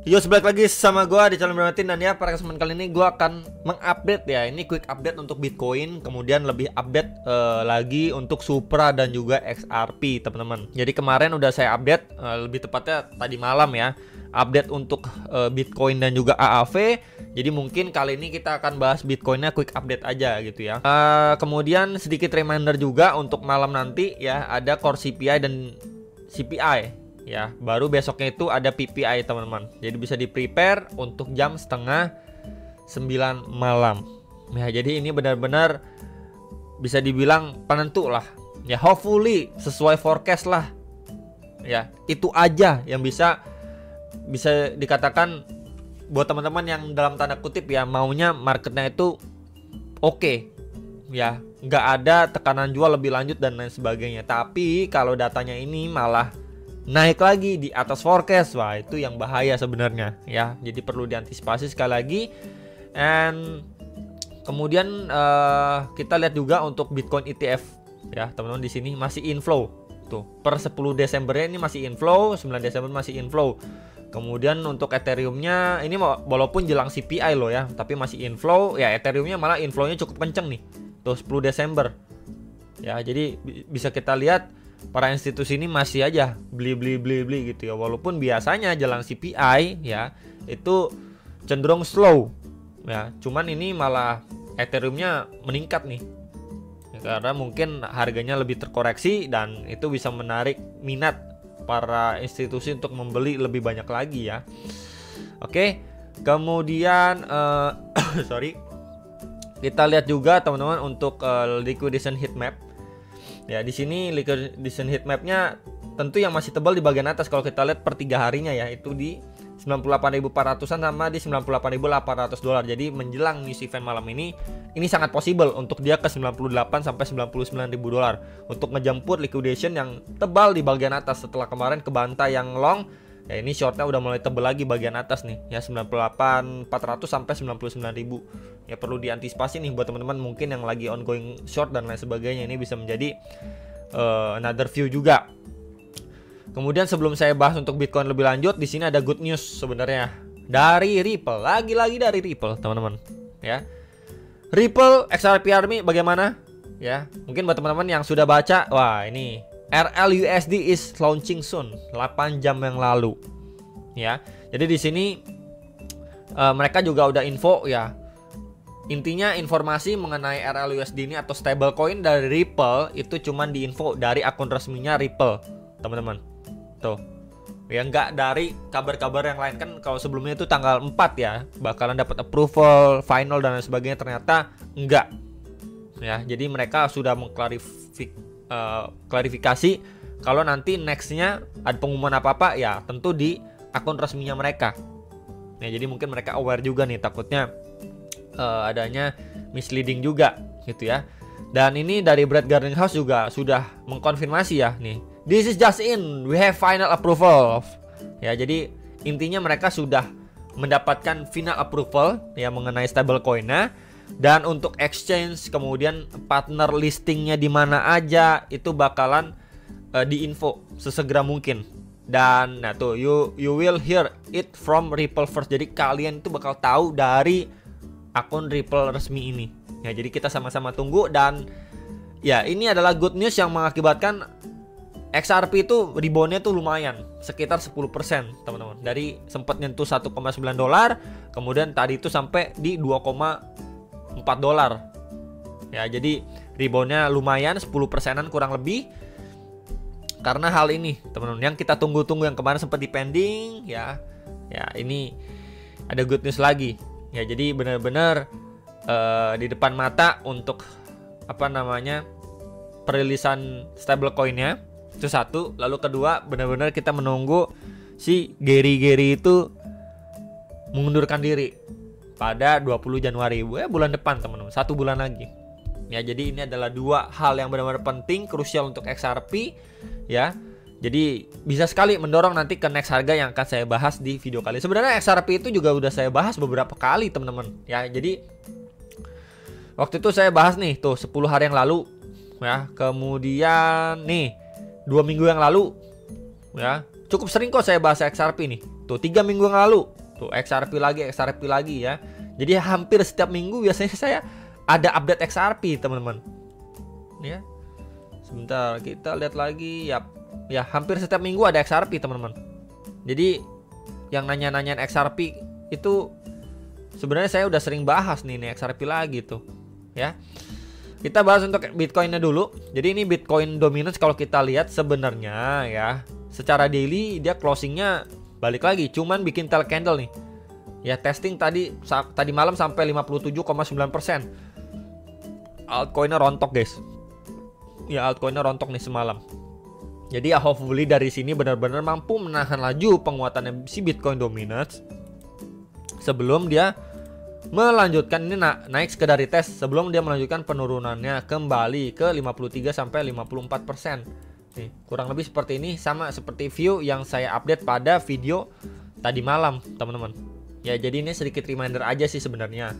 Yo, balik lagi sama gua di channel Bermatin. Dan ya, pada kesempatan kali ini gua akan mengupdate ya. Ini quick update untuk Bitcoin, kemudian lebih update lagi untuk Supra dan juga XRP, teman-teman. Jadi kemarin udah saya update, lebih tepatnya tadi malam ya, update untuk Bitcoin dan juga AAV. Jadi mungkin kali ini kita akan bahas Bitcoinnya quick update aja gitu ya. Kemudian sedikit reminder juga untuk malam nanti ya, ada Core CPI dan CPI. Ya, baru besoknya itu ada PPI, teman-teman. Jadi bisa di prepare untuk jam setengah 9 malam. Ya, jadi ini benar-benar bisa dibilang penentu lah. Ya, hopefully sesuai forecast lah. Ya, itu aja yang bisa dikatakan buat teman-teman yang dalam tanda kutip ya maunya marketnya itu oke. Ya, nggak ada tekanan jual lebih lanjut dan lain sebagainya. Tapi kalau datanya ini malah naik lagi di atas forecast, wah itu yang bahaya sebenarnya ya. Jadi perlu diantisipasi sekali lagi. And kemudian kita lihat juga untuk Bitcoin ETF ya, teman-teman. Di sini masih inflow tuh per 10 Desembernya ini masih inflow, 9 Desember masih inflow. Kemudian untuk Ethereumnya ini walaupun jelang CPI loh ya, tapi masih inflow ya. Ethereumnya malah inflownya cukup kenceng nih tuh 10 Desember ya. Jadi bisa kita lihat para institusi ini masih aja beli gitu ya. Walaupun biasanya jelang CPI ya itu cenderung slow ya. Cuman ini malah Ethereumnya meningkat nih ya, karena mungkin harganya lebih terkoreksi dan itu bisa menarik minat para institusi untuk membeli lebih banyak lagi ya. Oke, kemudian sorry, kita lihat juga teman-teman untuk liquidation heat map. Ya, di sini liquidation heat map-nya tentu yang masih tebal di bagian atas kalau kita lihat per 3 harinya ya, itu di 98.400-an sama di 98.800 dolar. Jadi menjelang news event malam ini sangat possible untuk dia ke 98 sampai 99.000 dolar untuk ngejemput liquidation yang tebal di bagian atas setelah kemarin kebantai yang long. Ya, ini shortnya udah mulai tebel lagi bagian atas nih ya, 98.400 sampai 99.000. Ya, perlu diantisipasi nih buat teman-teman mungkin yang lagi ongoing short dan lain sebagainya. Ini bisa menjadi another view juga. Kemudian sebelum saya bahas untuk Bitcoin lebih lanjut, di sini ada good news sebenarnya dari Ripple. Lagi-lagi dari Ripple, teman-teman ya. Ripple XRP Army bagaimana? Ya, mungkin buat teman-teman yang sudah baca, wah ini RLUSD is launching soon, 8 jam yang lalu. Ya. Jadi di sini mereka juga udah info ya. Intinya informasi mengenai RLUSD ini atau stablecoin dari Ripple itu cuman diinfo dari akun resminya Ripple, teman-teman. Tuh. Ya, nggak dari kabar-kabar yang lain. Kan kalau sebelumnya itu tanggal 4 ya bakalan dapat approval final dan lain sebagainya, ternyata enggak. Ya, jadi mereka sudah klarifikasi kalau nanti nextnya ada pengumuman apa-apa ya tentu di akun resminya mereka. Ya, jadi mungkin mereka aware juga nih takutnya adanya misleading juga gitu ya. Dan ini dari Brad Garden House juga sudah mengkonfirmasi ya nih. This is just in, we have final approval. Ya, jadi intinya mereka sudah mendapatkan final approval ya mengenai stablecoin-nya. Dan untuk exchange kemudian partner listingnya di mana aja itu bakalan diinfo sesegera mungkin. Dan nah tuh you will hear it from Ripple first. Jadi kalian itu bakal tahu dari akun Ripple resmi ini. Ya, jadi kita sama-sama tunggu. Dan ya ini adalah good news yang mengakibatkan XRP itu reboundnya tuh lumayan, sekitar 10% teman-teman. Dari sempat nyentuh 1,9 dolar, kemudian tadi itu sampai di 2,4 dolar. Ya, jadi reboundnya lumayan 10%-an kurang lebih. Karena hal ini teman-teman yang kita tunggu-tunggu yang kemarin sempat dipending ya. Ya, ini ada good news lagi. Ya, jadi benar-benar di depan mata untuk perilisan stablecoin-nya. Itu satu. Lalu kedua, benar-benar kita menunggu si Gary itu mengundurkan diri pada 20 Januari bulan depan, teman-teman. 1 bulan lagi. Ya, jadi ini adalah dua hal yang benar-benar penting, krusial untuk XRP ya. Jadi bisa sekali mendorong nanti ke next harga yang akan saya bahas di video kali. Sebenarnya XRP itu juga udah saya bahas beberapa kali, teman-teman. Ya, jadi waktu itu saya bahas nih tuh 10 hari yang lalu ya. Kemudian nih 2 minggu yang lalu ya, cukup sering kok saya bahas XRP nih. Tuh 3 minggu yang lalu, tuh XRP lagi ya. Jadi hampir setiap minggu biasanya saya ada update XRP teman-teman. Ya. Sebentar kita lihat lagi ya. Ya hampir setiap minggu ada XRP teman-teman. Jadi yang nanya-nanyain XRP itu sebenarnya saya udah sering bahas nih XRP lagi tuh. Ya. Kita bahas untuk Bitcoinnya dulu. Jadi ini Bitcoin dominance kalau kita lihat sebenarnya ya, secara daily dia closingnya balik lagi, cuman bikin tail candle nih. Ya testing tadi malam sampai 57,9%. Altcoinnya rontok guys. Ya altcoinnya rontok nih semalam. Jadi ya hopefully dari sini benar-benar mampu menahan laju penguatannya si Bitcoin dominance sebelum dia melanjutkan ini naik sekedar tes sebelum dia melanjutkan penurunannya kembali ke 53 sampai 54%. Nih, kurang lebih seperti ini, sama seperti view yang saya update pada video tadi malam, teman-teman. Ya, jadi ini sedikit reminder aja sih sebenarnya.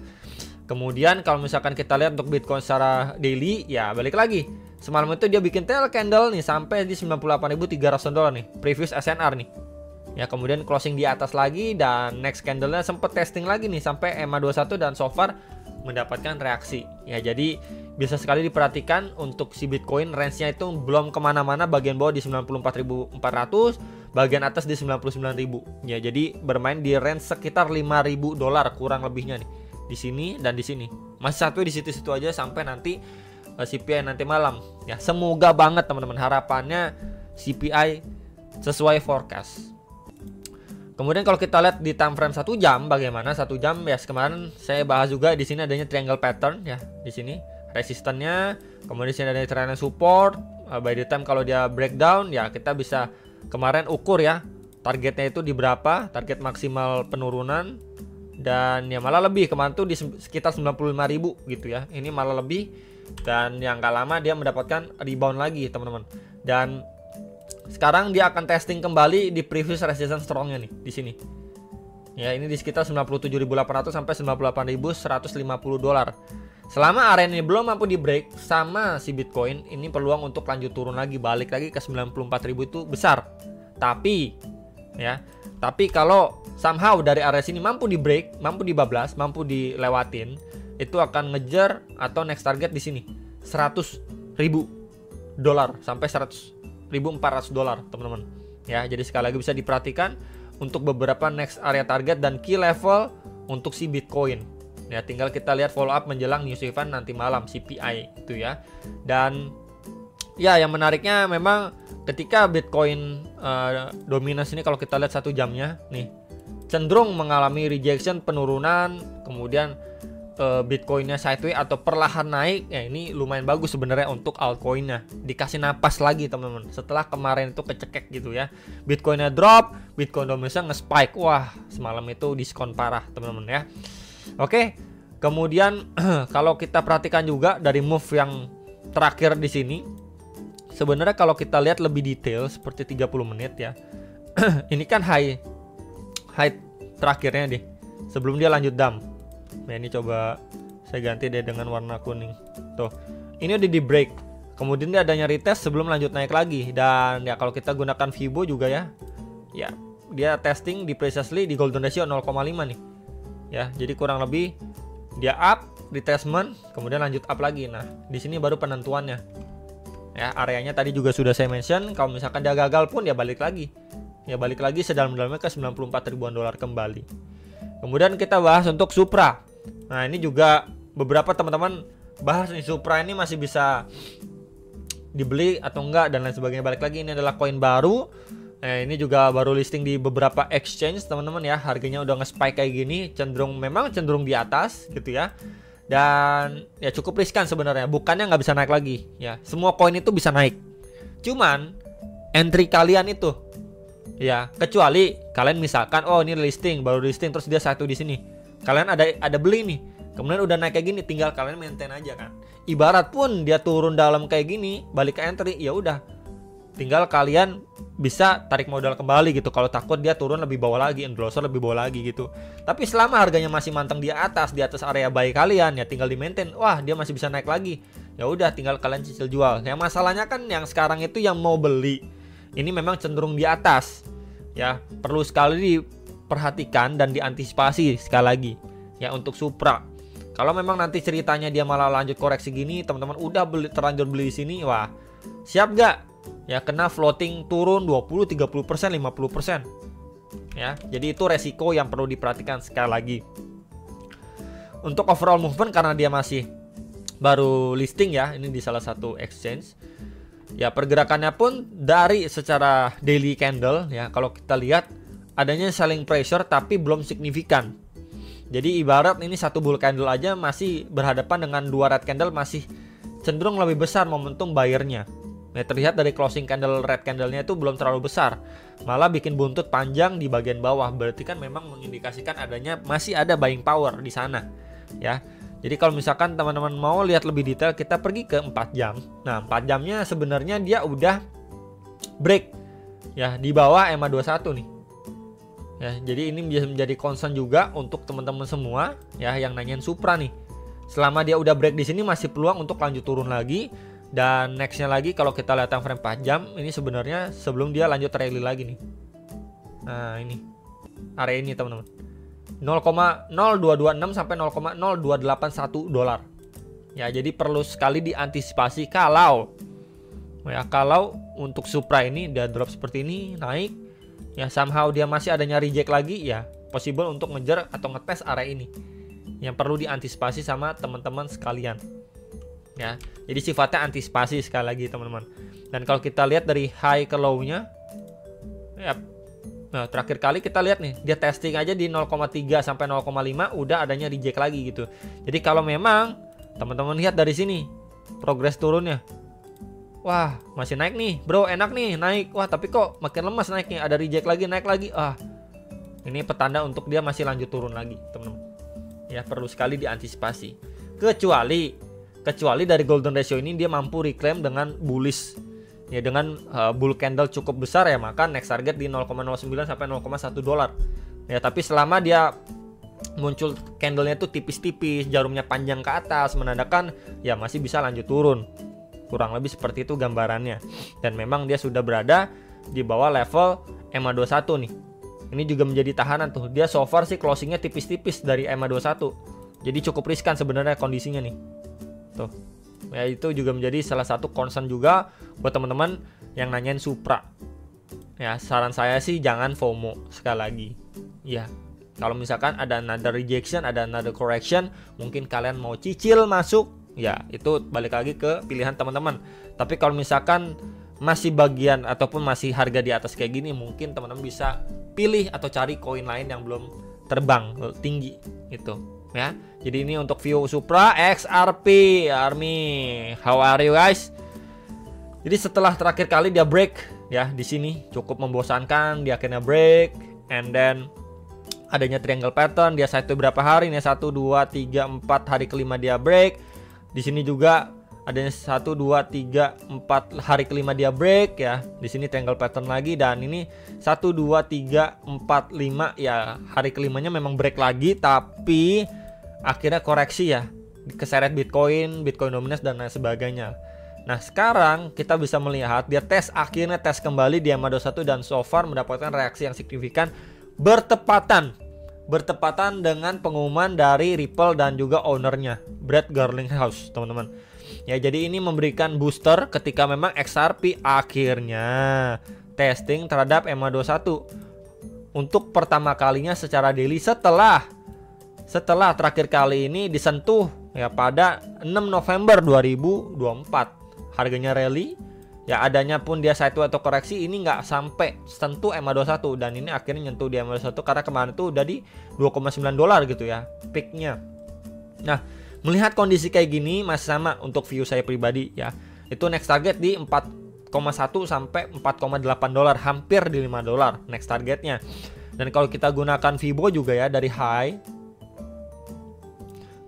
Kemudian kalau misalkan kita lihat untuk Bitcoin secara daily, ya balik lagi. Semalam itu dia bikin tail candle nih sampai di 98.300 dolar nih, previous SNR nih. Ya, kemudian closing di atas lagi dan next candle-nya sempet testing lagi nih sampai EMA21 dan so far mendapatkan reaksi. Ya, jadi bisa sekali diperhatikan untuk si Bitcoin range-nya itu belum kemana-mana, bagian bawah di 94.400, bagian atas di 99.000. Ya, jadi bermain di range sekitar 5.000 dolar kurang lebihnya nih. Di sini dan di sini. Masih satu di situ-situ aja sampai nanti CPI nanti malam. Ya, semoga banget teman-teman, harapannya CPI sesuai forecast. Kemudian kalau kita lihat di time frame 1 jam bagaimana 1 jam ya, kemarin saya bahas juga di sini adanya triangle pattern ya, di sini resistannya, kemudian di sini adanya triangle support. By the time kalau dia breakdown ya kita bisa kemarin ukur ya targetnya itu di berapa, target maksimal penurunan, dan ya malah lebih kemarin tuh di sekitar 95.000 gitu ya. Ini malah lebih, dan yang gak lama dia mendapatkan rebound lagi teman-teman. Dan sekarang dia akan testing kembali di previous resistance strongnya nih di sini. Ya, ini di sekitar 97.800 sampai 98.150 dolar. Selama area ini belum mampu di break sama si Bitcoin, ini peluang untuk lanjut turun lagi, balik lagi ke 94.000 itu besar. Tapi kalau somehow dari area sini mampu di break, mampu dibablas, mampu dilewatin, itu akan ngejar atau next target di sini 100.000 dolar sampai 100.400 dolar teman-teman. Ya, jadi sekali lagi bisa diperhatikan untuk beberapa next area target dan key level untuk si Bitcoin. Ya, tinggal kita lihat follow up menjelang news event nanti malam CPI itu ya. Dan ya yang menariknya memang ketika Bitcoin dominance ini kalau kita lihat 1 jamnya nih cenderung mengalami rejection, penurunan, kemudian Bitcoinnya sideways atau perlahan naik. Ya, ini lumayan bagus sebenarnya untuk altcoinnya, dikasih napas lagi teman-teman setelah kemarin itu kecekek gitu ya. Bitcoinnya drop, Bitcoin dominance nge-spike, wah semalam itu diskon parah teman-teman ya. Oke, kemudian kalau kita perhatikan juga dari move yang terakhir di sini, sebenarnya kalau kita lihat lebih detail seperti 30 menit ya. Ini kan high terakhirnya deh sebelum dia lanjut dump. Nah, ini coba saya ganti deh dengan warna kuning. Tuh, ini udah di break. Kemudian dia adanya retest sebelum lanjut naik lagi. Dan ya kalau kita gunakan Fibo juga ya. Ya, dia testing di precisely di golden ratio 0,5 nih. Ya, jadi kurang lebih dia up, retracement, kemudian lanjut up lagi. Nah, di sini baru penentuannya. Ya, areanya tadi juga sudah saya mention, kalau misalkan dia gagal pun ya balik lagi. Ya, balik lagi sedalam-dalamnya ke 94 ribuan dolar kembali. Kemudian kita bahas untuk Supra. Nah, ini juga beberapa teman-teman bahas nih, Supra ini masih bisa dibeli atau enggak dan lain sebagainya. Balik lagi, ini adalah koin baru. Nah, ini juga baru listing di beberapa exchange teman-teman ya. Harganya udah nge-spike kayak gini, memang cenderung di atas gitu ya. Dan ya cukup riskan sebenarnya, bukannya nggak bisa naik lagi ya. Semua koin itu bisa naik. Cuman entry kalian itu ya, kecuali kalian misalkan oh ini baru listing terus dia satu di sini. Kalian ada beli nih. Kemudian udah naik kayak gini, tinggal kalian maintain aja kan. Ibarat pun dia turun dalam kayak gini, balik ke entry, ya udah. Tinggal kalian bisa tarik modal kembali gitu. Kalau takut dia turun lebih bawah lagi, endorser lebih bawah lagi gitu. Tapi selama harganya masih manteng di atas area buy kalian, ya tinggal di maintain. Wah, dia masih bisa naik lagi. Ya udah, tinggal kalian cicil jual. Yang masalahnya kan yang sekarang itu yang mau beli ini memang cenderung di atas. ya perlu sekali diperhatikan dan diantisipasi sekali lagi ya untuk Supra. Kalau memang nanti ceritanya dia malah lanjut koreksi gini, teman-teman udah terlanjur beli di sini, wah siap gak ya kena floating turun 20, 30%, 50% ya. Jadi itu resiko yang perlu diperhatikan sekali lagi. Untuk overall movement karena dia masih baru listing ya, ini di salah satu exchange. Ya pergerakannya pun dari secara daily candle ya, kalau kita lihat adanya selling pressure tapi belum signifikan. Jadi ibarat ini satu bull candle aja masih berhadapan dengan dua red candle, masih cenderung lebih besar momentum buyernya. Nah, terlihat dari closing candle red candlenya itu belum terlalu besar, malah bikin buntut panjang di bagian bawah. Berarti kan memang mengindikasikan adanya masih ada buying power di sana ya. Jadi kalau misalkan teman-teman mau lihat lebih detail, kita pergi ke 4 jam. Nah 4 jamnya sebenarnya dia udah break ya di bawah EMA 21 nih ya. Jadi ini bisa menjadi concern juga untuk teman-teman semua ya yang nanyain Supra nih. Selama dia udah break di sini masih peluang untuk lanjut turun lagi. Dan nextnya lagi kalau kita lihat yang frame 4 jam ini sebenarnya sebelum dia lanjut rally lagi nih. Nah ini area ini teman-teman, 0,0226 sampai 0,0281 dolar. Ya, jadi perlu sekali diantisipasi kalau untuk Supra ini dia drop seperti ini, naik ya, somehow dia masih adanya reject lagi ya, possible untuk ngejar atau ngetes area ini. Yang perlu diantisipasi sama teman-teman sekalian. Ya, jadi sifatnya antisipasi sekali lagi teman-teman. Dan kalau kita lihat dari high ke low-nya ya, nah, terakhir kali kita lihat nih, dia testing aja di 0,3 sampai 0,5 udah adanya reject lagi gitu. Jadi kalau memang teman-teman lihat dari sini progres turunnya, wah masih naik nih bro, enak nih naik, wah tapi kok makin lemas naiknya, ada reject lagi, naik lagi, ini petanda untuk dia masih lanjut turun lagi teman-teman. Ya perlu sekali diantisipasi. Kecuali dari golden ratio ini dia mampu reclaim dengan bullish ya, dengan bull candle cukup besar ya, maka next target di 0,09 sampai 0,1 dolar. Ya, tapi selama dia muncul candlenya tuh tipis-tipis, jarumnya panjang ke atas, menandakan ya masih bisa lanjut turun. Kurang lebih seperti itu gambarannya. Dan memang dia sudah berada di bawah level EMA 21 nih. Ini juga menjadi tahanan tuh. Dia so far sih closingnya tipis-tipis dari EMA 21. Jadi cukup riskan sebenarnya kondisinya nih. Tuh. Ya itu juga menjadi salah satu concern juga buat teman-teman yang nanyain Supra. Ya saran saya sih jangan FOMO sekali lagi. Ya kalau misalkan ada another rejection, ada another correction, mungkin kalian mau cicil masuk, ya itu balik lagi ke pilihan teman-teman. Tapi kalau misalkan masih bagian ataupun masih harga di atas kayak gini, mungkin teman-teman bisa pilih atau cari koin lain yang belum terbang tinggi itu. Ya, jadi ini untuk view Supra XRP Army. How are you guys? Jadi setelah terakhir kali dia break ya di sini cukup membosankan, dia akhirnya break, and then adanya triangle pattern, dia satu berapa hari nih, 1 2 3 4 hari kelima dia break. Di sini juga adanya 1 2 3 4 hari kelima dia break ya. Di sini triangle pattern lagi, dan ini 1 2 3 4 5 ya, hari kelimanya memang break lagi tapi akhirnya koreksi ya, keseret Bitcoin dominance dan lain sebagainya. Nah sekarang kita bisa melihat dia akhirnya tes kembali di EMA 21 dan so far mendapatkan reaksi yang signifikan bertepatan dengan pengumuman dari Ripple dan juga ownernya Brad Garlinghouse teman-teman. Ya jadi ini memberikan booster ketika memang XRP akhirnya testing terhadap EMA 21 untuk pertama kalinya secara daily setelah terakhir kali ini disentuh ya pada 6 November 2024. Harganya rally ya, adanya pun dia sideways atau koreksi ini nggak sampai sentuh EMA 21, dan ini akhirnya nyentuh di EMA 21 karena kemarin itu udah di 2,9 dolar gitu ya peaknya. Nah melihat kondisi kayak gini masih sama untuk view saya pribadi ya, itu next target di 4,1 sampai 4,8 dolar, hampir di 5 dolar next targetnya. Dan kalau kita gunakan Fibo juga ya, dari high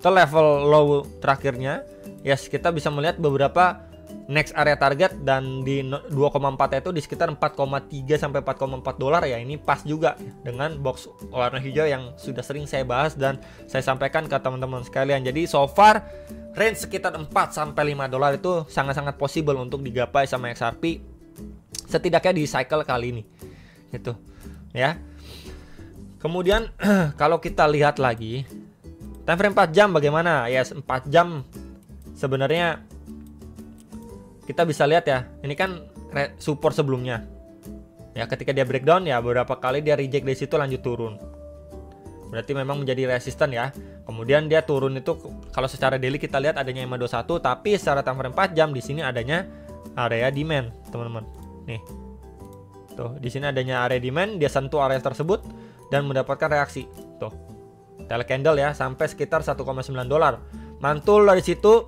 ke level low terakhirnya ya, kita bisa melihat beberapa next area target, dan di 2,4 itu di sekitar 4,3 sampai 4,4 dolar ya. Ini pas juga dengan box warna hijau yang sudah sering saya bahas dan saya sampaikan ke teman-teman sekalian. Jadi so far range sekitar 4 sampai 5 dolar itu sangat-sangat possible untuk digapai sama XRP setidaknya di cycle kali ini. Itu ya. Kemudian kalau kita lihat lagi time frame 4 jam bagaimana? Ya 4 jam sebenarnya kita bisa lihat ya. Ini kan support sebelumnya. Ya ketika dia breakdown ya beberapa kali dia reject dari situ lanjut turun. Berarti memang menjadi resisten ya. Kemudian dia turun itu kalau secara daily kita lihat adanya 521, tapi secara time frame 4 jam di sini adanya area demand, teman-teman. Nih. Tuh, di sini adanya area demand, dia sentuh area tersebut dan mendapatkan reaksi. Tuh. Tail candle ya sampai sekitar 1,9 dolar. Mantul dari situ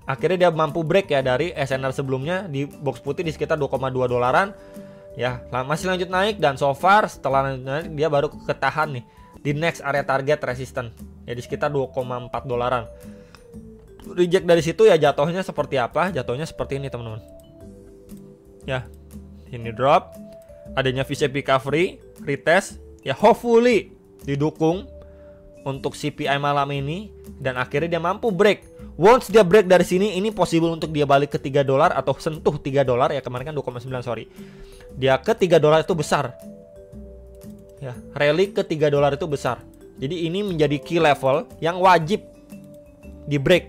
akhirnya dia mampu break ya dari SNR sebelumnya di box putih di sekitar 2,2 dolaran. Ya, masih lanjut naik dan so far setelah naik dia baru ketahan nih di next area target resisten ya di sekitar 2,4 dolaran. Reject dari situ ya jatuhnya seperti apa? Jatuhnya seperti ini, teman-teman. Ya. Ini drop, adanya V-shape recovery, retest, ya hopefully didukung untuk CPI malam ini dan akhirnya dia mampu break. Once dia break dari sini, ini possible untuk dia balik ke 3 dolar atau sentuh 3 dolar ya, kemarin kan 2,9 sorry. Dia ke 3 dolar itu besar. Ya, rally ke 3 dolar itu besar. Jadi ini menjadi key level yang wajib di break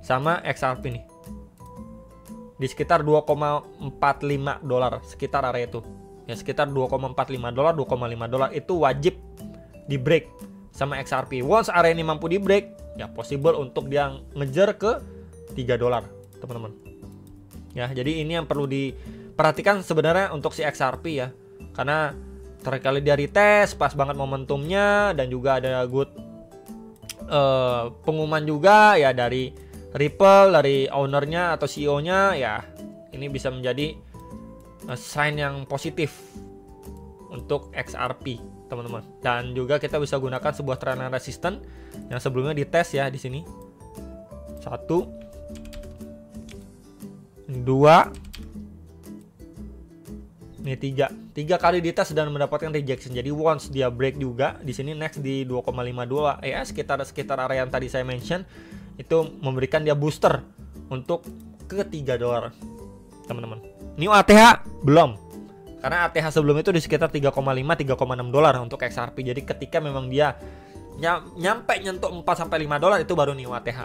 sama XRP nih. Di sekitar 2,45 dolar sekitar area itu. Ya sekitar 2,45 dolar, 2,5 dolar itu wajib di break sama XRP. Once area ini mampu di break, ya possible untuk dia ngejar ke 3 dolar, teman-teman. Ya, jadi ini yang perlu diperhatikan sebenarnya untuk si XRP ya. Karena terakhir kali dia retest pas banget momentumnya dan juga ada good pengumuman juga ya dari Ripple, dari ownernya atau CEO-nya, ya ini bisa menjadi sign yang positif untuk XRP, teman-teman. Dan juga kita bisa gunakan sebuah trend line resistance yang sebelumnya dites ya di sini. 1 2 ini 3 kali dites dan mendapatkan rejection. Jadi once dia break juga di sini next di 2,52 ya sekitar area yang tadi saya mention itu memberikan dia booster untuk ke 3 dolar, teman-teman. New ATH belum. Karena ATH sebelum itu di sekitar 3,5 3,6 dolar untuk XRP. Jadi ketika memang dia nyampe nyentuh 4 sampai 5 dolar itu baru new ATH.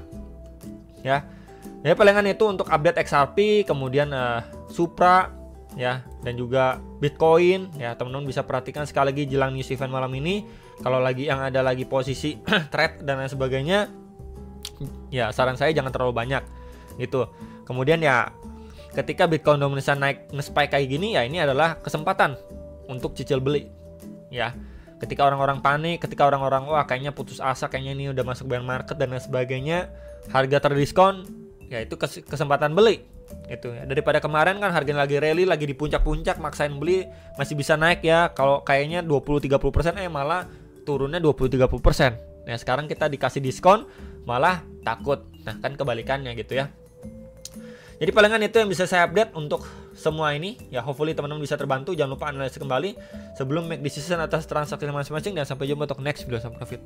Ya. Jadi palingan itu untuk update XRP, kemudian Supra ya dan juga Bitcoin ya, teman-teman bisa perhatikan sekali lagi jelang news event malam ini kalau lagi yang ada lagi posisi trade dan lain sebagainya. Ya saran saya jangan terlalu banyak gitu. Kemudian ya ketika Bitcoin dominasi naik nge-spike kayak gini ya ini adalah kesempatan untuk cicil beli ya. Ketika orang-orang panik, ketika orang-orang wah kayaknya putus asa, kayaknya ini udah masuk bear market dan lain sebagainya, harga terdiskon ya itu kesempatan beli itu ya. Daripada kemarin kan harganya lagi rally, lagi di puncak-puncak maksain beli masih bisa naik ya, kalau kayaknya 20-30% malah turunnya 20-30%. Nah sekarang kita dikasih diskon malah takut. Nah kan kebalikannya gitu ya. Jadi palingan itu yang bisa saya update untuk semua ini. Ya hopefully teman-teman bisa terbantu. Jangan lupa analisis kembali sebelum make decision atas transaksi masing-masing. Dan sampai jumpa untuk next video. Sampai profit.